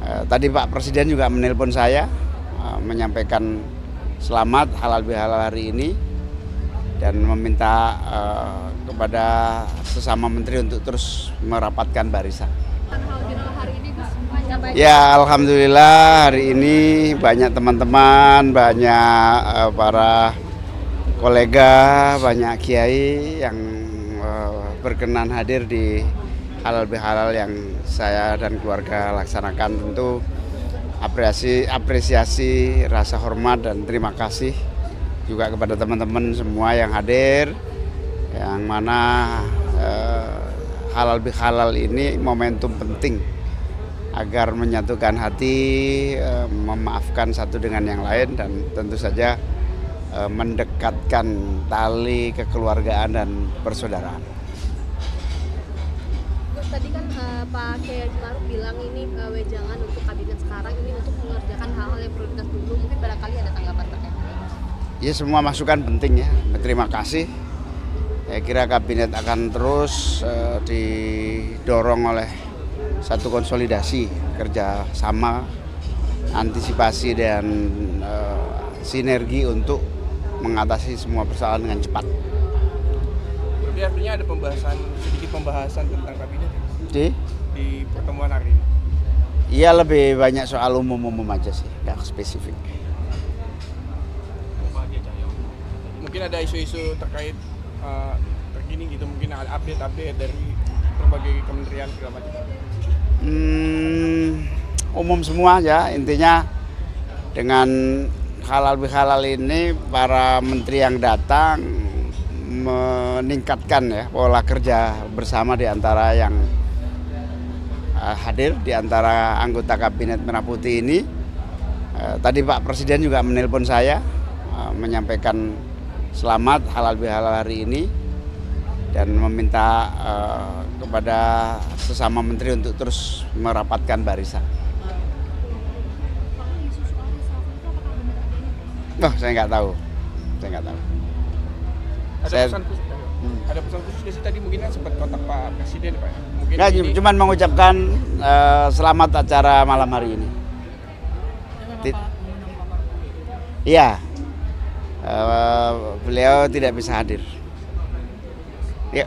Tadi Pak Presiden juga menelpon saya menyampaikan selamat halal bihalal hari ini dan meminta kepada sesama menteri untuk terus merapatkan barisan. Ya, alhamdulillah hari ini banyak teman-teman, banyak para kolega, banyak kiai yang berkenan hadir di halal bihalal yang saya dan keluarga laksanakan. Tentu apresiasi, rasa hormat dan terima kasih juga kepada teman-teman semua yang hadir, yang mana halal bihalal ini momentum penting agar menyatukan hati, memaafkan satu dengan yang lain, dan tentu saja mendekatkan tali kekeluargaan dan persaudaraan. Gus, tadi kan Pak Kiai Maruf bilang ini wejangan untuk kabinet sekarang ini untuk mengerjakan hal-hal yang prioritas dulu. Mungkin barangkali ada tanggapan terkait ini. Ya, semua masukan penting ya. Terima kasih. Saya kira kabinet akan terus didorong oleh satu konsolidasi kerjasama, antisipasi dan sinergi untuk mengatasi semua persoalan dengan cepat. Jadi artinya ada sedikit pembahasan tentang kabinet di pertemuan hari ini? Iya, lebih banyak soal umum-umum aja sih, nggak spesifik. Mungkin ada isu-isu terkait terkini gitu, mungkin ada update dari berbagai kementerian segala macam. Umum semua ya, intinya dengan halal bihalal ini para menteri yang datang meningkatkan ya pola kerja bersama di antara yang hadir, di antara anggota kabinet Merah Putih ini. Tadi Pak Presiden juga menelpon saya menyampaikan selamat halal bihalal hari ini dan meminta kepada sesama menteri untuk terus merapatkan barisan. Saya nggak tahu. Ada pesan khusus sih tadi, mungkin kan sempat kontak Pak Presiden, Pak. Mungkin nggak, cuman mengucapkan selamat acara malam hari ini. Iya, beliau tidak bisa hadir. Ya.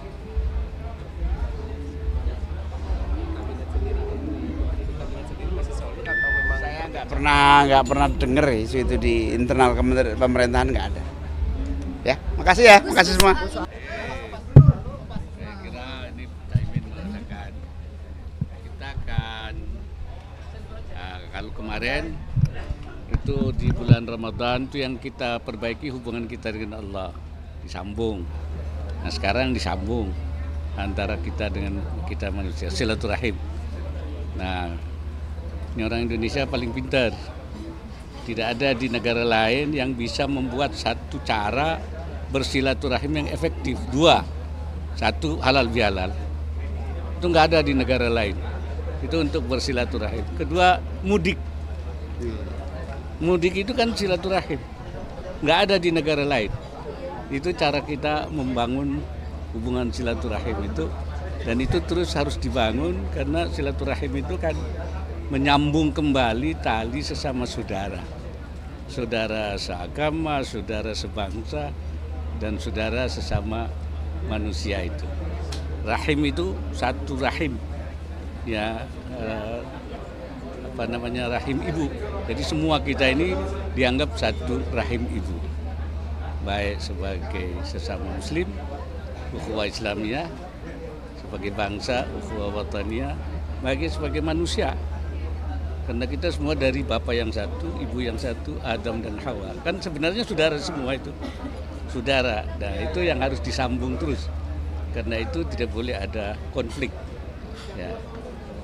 Saya nggak pernah dengar isu itu di internal pemerintahan, nggak ada. Ya, makasih ya, makasih semua. Saya kira ini Caimin mengatakan kita akan kalau kemarin itu di bulan Ramadan itu yang kita perbaiki hubungan kita dengan Allah, disambung. Nah sekarang disambung antara kita dengan kita manusia, silaturahim. Nah ini orang Indonesia paling pintar. Tidak ada di negara lain yang bisa membuat satu cara bersilaturahim yang efektif. Dua, satu halal bihalal. Itu nggak ada di negara lain. Itu untuk bersilaturahim. Kedua, mudik. Mudik itu kan silaturahim. Nggak ada di negara lain. Itu cara kita membangun hubungan silaturahim itu. Dan itu terus harus dibangun karena silaturahim itu kan menyambung kembali tali sesama saudara. Saudara seagama, saudara sebangsa, dan saudara sesama manusia itu. Rahim itu satu rahim, ya rahim ibu. Jadi semua kita ini dianggap satu rahim ibu, baik sebagai sesama Muslim, ukhuwah Islamiyah, sebagai bangsa, ukhuwah wataniyah, baik sebagai manusia. Karena kita semua dari Bapa yang satu, Ibu yang satu, Adam dan Hawa. Kan sebenarnya saudara semua itu. Saudara. Nah itu yang harus disambung terus. Karena itu tidak boleh ada konflik. Ya.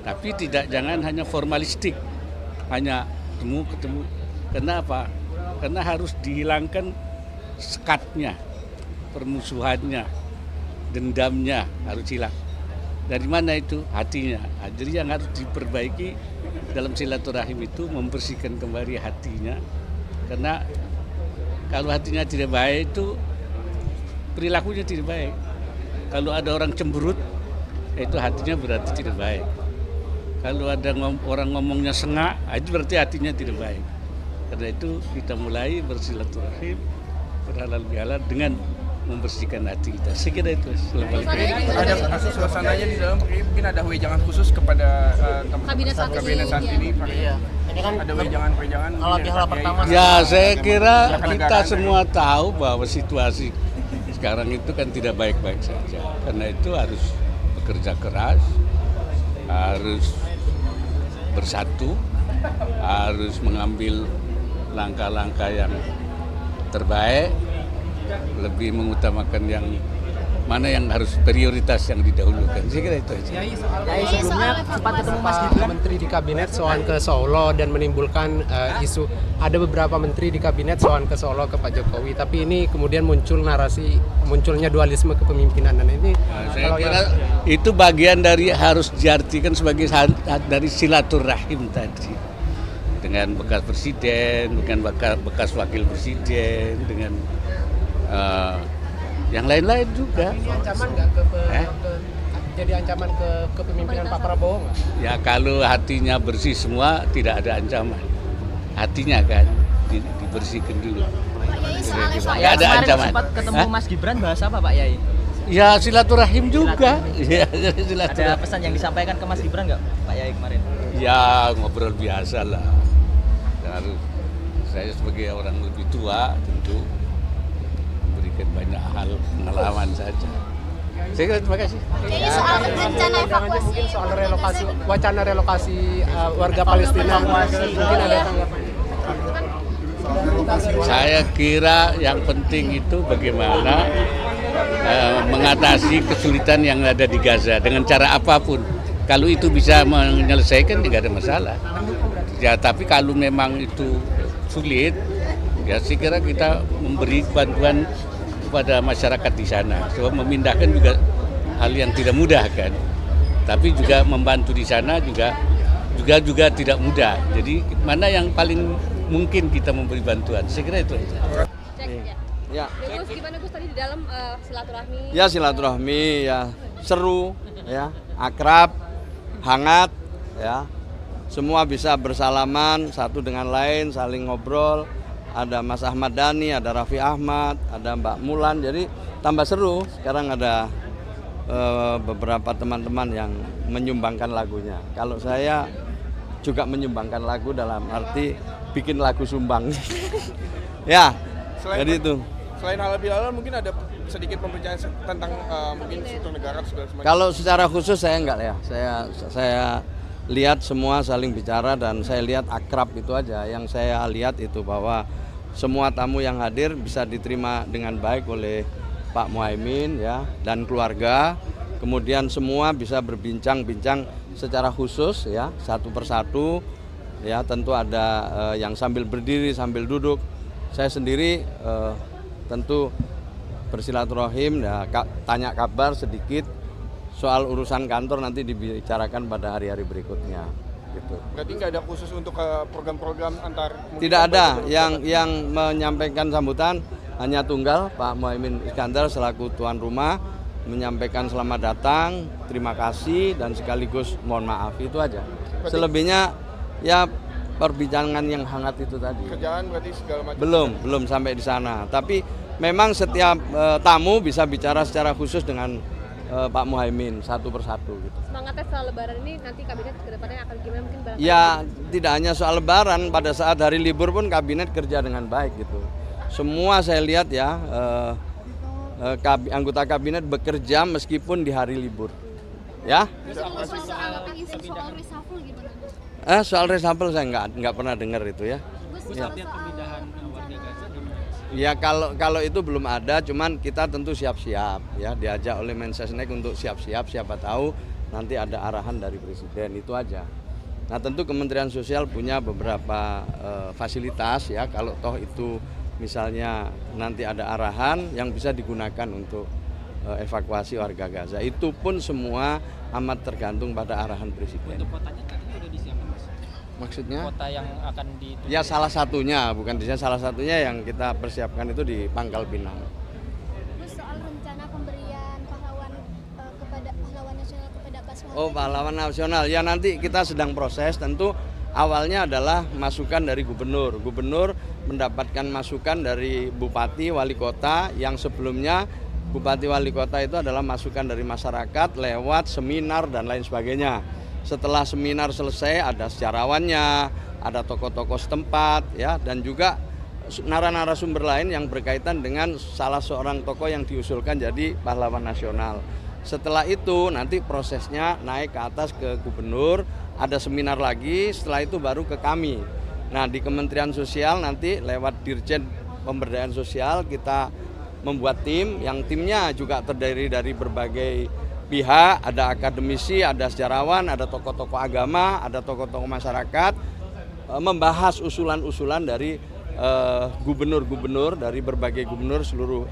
Tapi jangan hanya formalistik. Hanya ketemu. Kenapa? Karena harus dihilangkan sekatnya, permusuhannya, dendamnya harus hilang. Dari mana itu? Hatinya. Jadi yang harus diperbaiki dalam silaturahim itu membersihkan kembali hatinya. Karena kalau hatinya tidak baik itu perilakunya tidak baik. Kalau ada orang cemberut, itu hatinya berarti tidak baik. Kalau ada orang ngomongnya sengak, itu berarti hatinya tidak baik. Karena itu kita mulai bersilaturahim, berhalal bihalal dengan membersihkan hati kita. Saya kira itu Ada suasananya di dalam, mungkin ada wejangan khusus kepada Kabinet saat ini. Iya. Ini kan Ada wejangan halal bihalal pertama. Ya, saya kira kita semua tahu bahwa situasi sekarang itu kan tidak baik-baik saja. Karena itu harus bekerja keras, harus bersatu, harus mengambil langkah-langkah yang terbaik, lebih mengutamakan yang mana yang harus prioritas yang didahulukan. Saya kira itu aja. Sebelumnya sempat ketemu Mas Gibran menteri di kabinet soal ke Solo dan menimbulkan isu ada beberapa menteri di kabinet soal ke Solo ke Pak Jokowi. Tapi ini kemudian muncul narasi munculnya dualisme kepemimpinan dan ini. Saya kira itu bagian dari harus diartikan sebagai dari silaturahim tadi dengan bekas presiden, dengan bekas wakil presiden, dengan yang lain-lain juga. Ini ancaman nggak jadi ancaman ke kepemimpinan Pak Prabowo nggak? Ya kalau hatinya bersih semua tidak ada ancaman. Hatinya kan dibersihkan dulu. Pak Nggak Yai ada ancaman. sempat ketemu Mas Gibran bahas apa Pak Yai? Ya silaturahim juga. Ya, Ada silaturahim. pesan yang disampaikan ke Mas Gibran nggak Pak Yai kemarin? Ya ngobrol biasa lah. Harus saya sebagai orang lebih tua tentu memberikan banyak hal pengalaman saja. Saya kira terima kasih. Jadi soal rencana evakuasi Mungkin soal relokasi, wacana relokasi warga Palestina mungkin ada tanggapan. Saya kira yang penting itu bagaimana mengatasi kesulitan yang ada di Gaza dengan cara apapun. Kalau itu bisa menyelesaikan tidak ada masalah. Ya tapi kalau memang itu sulit, ya saya kira kita memberi bantuan kepada masyarakat di sana. Sebab memindahkan juga hal yang tidak mudah kan. Tapi juga membantu di sana juga tidak mudah. Jadi mana yang paling mungkin kita memberi bantuan. Saya kira itu aja. cek Ya. Gus, gimana Gus tadi di dalam silaturahmi? Ya silaturahmi ya seru ya, akrab, hangat ya. Semua bisa bersalaman satu dengan lain, saling ngobrol. Ada Mas Ahmad Dhani, ada Raffi Ahmad, ada Mbak Mulan. Jadi tambah seru. Sekarang ada beberapa teman-teman yang menyumbangkan lagunya. Kalau saya juga menyumbangkan lagu dalam arti bikin lagu sumbang. Ya, jadi itu. Selain halal bihalal mungkin ada sedikit pembicaraan tentang mungkin struktur negara segala semacam. Kalau secara khusus saya enggak ya. Saya lihat semua saling bicara dan saya lihat akrab itu aja. Yang saya lihat itu bahwa semua tamu yang hadir bisa diterima dengan baik oleh Pak Muhaimin ya dan keluarga. Kemudian semua bisa berbincang-bincang secara khusus ya, satu persatu ya. Tentu ada yang sambil berdiri sambil duduk. Saya sendiri tentu bersilaturahim ya, tanya kabar sedikit. Soal urusan kantor nanti dibicarakan pada hari-hari berikutnya. Gitu. Berarti nggak ada khusus untuk program-program antar? Tidak ada. Yang menyampaikan sambutan hanya tunggal Pak Muhaimin Iskandar selaku tuan rumah menyampaikan selamat datang, terima kasih dan sekaligus mohon maaf itu aja. Selebihnya ya perbincangan yang hangat itu tadi. Kerjaan berarti segala macam. Belum sampai di sana. Tapi memang setiap tamu bisa bicara secara khusus dengan Pak Muhaimin satu persatu gitu. Semangatnya soal lebaran ini nanti kabinet kedepannya akan gimana mungkin barangkali? Ya tidak hanya soal lebaran, pada saat hari libur pun kabinet kerja dengan baik gitu. Semua saya lihat ya anggota kabinet bekerja meskipun di hari libur. Ya. Soal reshuffle gimana? Soal reshuffle saya nggak pernah dengar itu ya. Ya. Ya kalau itu belum ada, cuman kita tentu siap-siap ya, diajak oleh Mensesnek untuk siap-siap, siapa tahu nanti ada arahan dari presiden, itu aja. Nah tentu Kementerian Sosial punya beberapa fasilitas ya, kalau toh itu misalnya nanti ada arahan yang bisa digunakan untuk evakuasi warga Gaza. Itu pun semua amat tergantung pada arahan presiden. Untuk kotanya katanya udah disiapkan Mas? Maksudnya? Kota yang akan dituju. Ya salah satunya, bukan di sana, salah satunya yang kita persiapkan itu di Pangkal Pinang. Terus soal rencana pemberian pahlawan kepada pahlawan nasional kepada Pak Oh, pahlawan nasional. Ya nanti kita sedang proses, tentu awalnya adalah masukan dari gubernur. Gubernur mendapatkan masukan dari bupati, wali kota, yang sebelumnya bupati, wali kota itu adalah masukan dari masyarakat lewat seminar dan lain sebagainya. Setelah seminar selesai, ada sejarawannya, ada tokoh-tokoh setempat, ya, dan juga narasumber lain yang berkaitan dengan salah seorang tokoh yang diusulkan jadi pahlawan nasional. Setelah itu nanti prosesnya naik ke atas ke gubernur, ada seminar lagi, setelah itu baru ke kami. Nah, di Kementerian Sosial nanti lewat Dirjen Pemberdayaan Sosial kita membuat tim, yang timnya juga terdiri dari berbagai pihak, ada akademisi, ada sejarawan, ada tokoh-tokoh agama, ada tokoh-tokoh masyarakat, membahas usulan-usulan dari gubernur-gubernur dari berbagai gubernur seluruh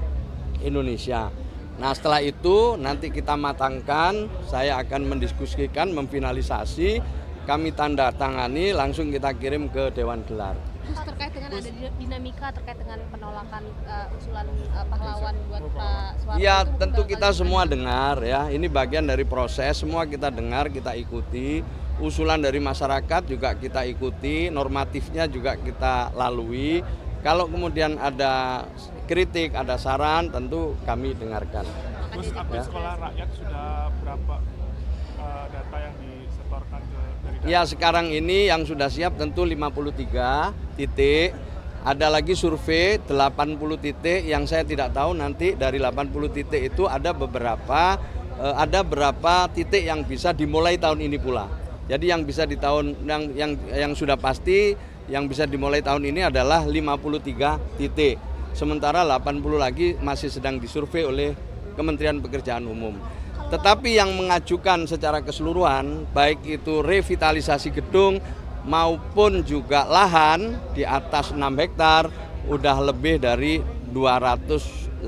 Indonesia. Nah, setelah itu nanti kita matangkan, saya akan mendiskusikan, memfinalisasi, kami tanda tangani, langsung kita kirim ke Dewan Gelar. Terus terkait dengan ada dinamika terkait dengan penolakan usulan pahlawan buat Pak Soeharto. Ya, tentu kita semua dengar ya, ini bagian dari proses, semua kita dengar, kita ikuti. Usulan dari masyarakat juga kita ikuti, normatifnya juga kita lalui. Kalau kemudian ada kritik, ada saran, tentu kami dengarkan. Terus update sekolah rakyat sudah berapa data yang disetorkan dari data? Ya, sekarang ini yang sudah siap tentu 53 titik. Ada lagi survei 80 titik yang saya tidak tahu nanti dari 80 titik itu ada berapa titik yang bisa dimulai tahun ini pula. Jadi yang bisa di tahun yang sudah pasti yang bisa dimulai tahun ini adalah 53 titik. Sementara 80 lagi masih sedang disurvei oleh Kementerian Pekerjaan Umum. Tetapi yang mengajukan secara keseluruhan baik itu revitalisasi gedung maupun juga lahan di atas 6 hektar udah lebih dari 280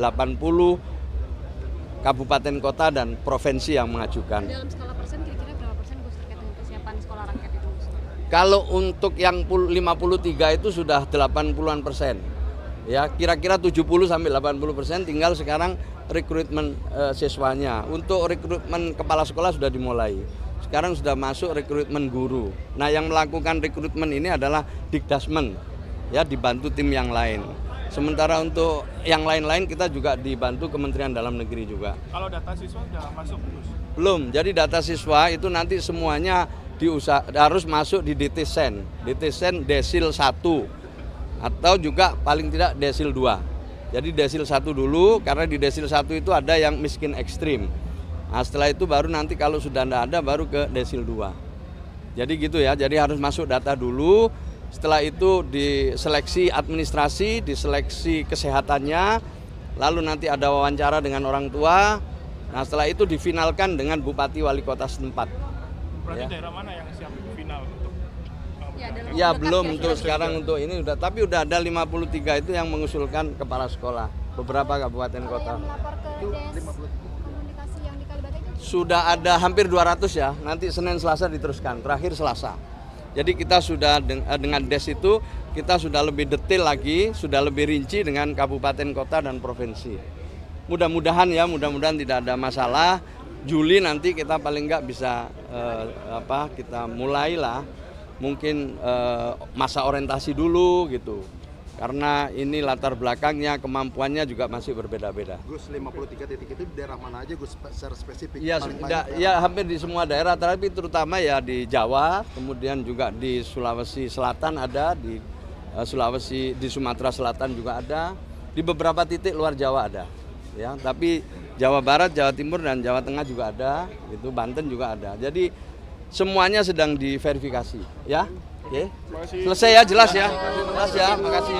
kabupaten kota dan provinsi yang mengajukan. Dalam skala persen kira-kira berapa persen Gus terkait dengan persiapan sekolah rakyat itu? Kalau untuk yang 53 itu sudah 80-an persen. Ya, kira-kira 70 sampai 80%, tinggal sekarang rekrutmen siswanya. Untuk rekrutmen kepala sekolah sudah dimulai. Sekarang sudah masuk rekrutmen guru. Nah, yang melakukan rekrutmen ini adalah Dikdasmen, ya, dibantu tim yang lain. Sementara untuk yang lain-lain kita juga dibantu Kementerian Dalam Negeri juga. Kalau data siswa sudah masuk, Gus? Belum. Jadi data siswa itu nanti semuanya harus masuk di DTSen. DTSen desil 1 atau juga paling tidak desil 2. Jadi desil 1 dulu, karena di desil 1 itu ada yang miskin ekstrim. Nah, setelah itu baru nanti kalau sudah tidak ada baru ke desil 2. Jadi gitu ya, jadi harus masuk data dulu. Setelah itu diseleksi administrasi, diseleksi kesehatannya, lalu nanti ada wawancara dengan orang tua. Nah, setelah itu difinalkan dengan bupati wali kota setempat. Berarti daerah mana yang siap final untuk ya belum untuk sekarang untuk ini udah, tapi udah ada 53 itu yang mengusulkan kepala sekolah beberapa kabupaten kota. Sudah ada hampir 200 ya, nanti Senin Selasa diteruskan, terakhir Selasa. Jadi kita sudah dengan DES itu kita sudah lebih detail lagi, sudah lebih rinci dengan kabupaten kota dan provinsi. Mudah-mudahan ya, mudah-mudahan tidak ada masalah. Juli nanti kita paling nggak bisa kita mulailah mungkin masa orientasi dulu gitu. Karena ini latar belakangnya, kemampuannya juga masih berbeda-beda. Gus, 53 titik itu di daerah mana aja Gus secara spesifik? Ya hampir di semua daerah, tapi terutama ya di Jawa, kemudian juga di Sulawesi Selatan ada, di Sulawesi, di Sumatera Selatan juga ada, di beberapa titik luar Jawa ada. Ya, tapi Jawa Barat, Jawa Timur dan Jawa Tengah juga ada, itu Banten juga ada. Jadi semuanya sedang diverifikasi, ya. Oke. Selesai ya, jelas ya. Jelas ya, makasih.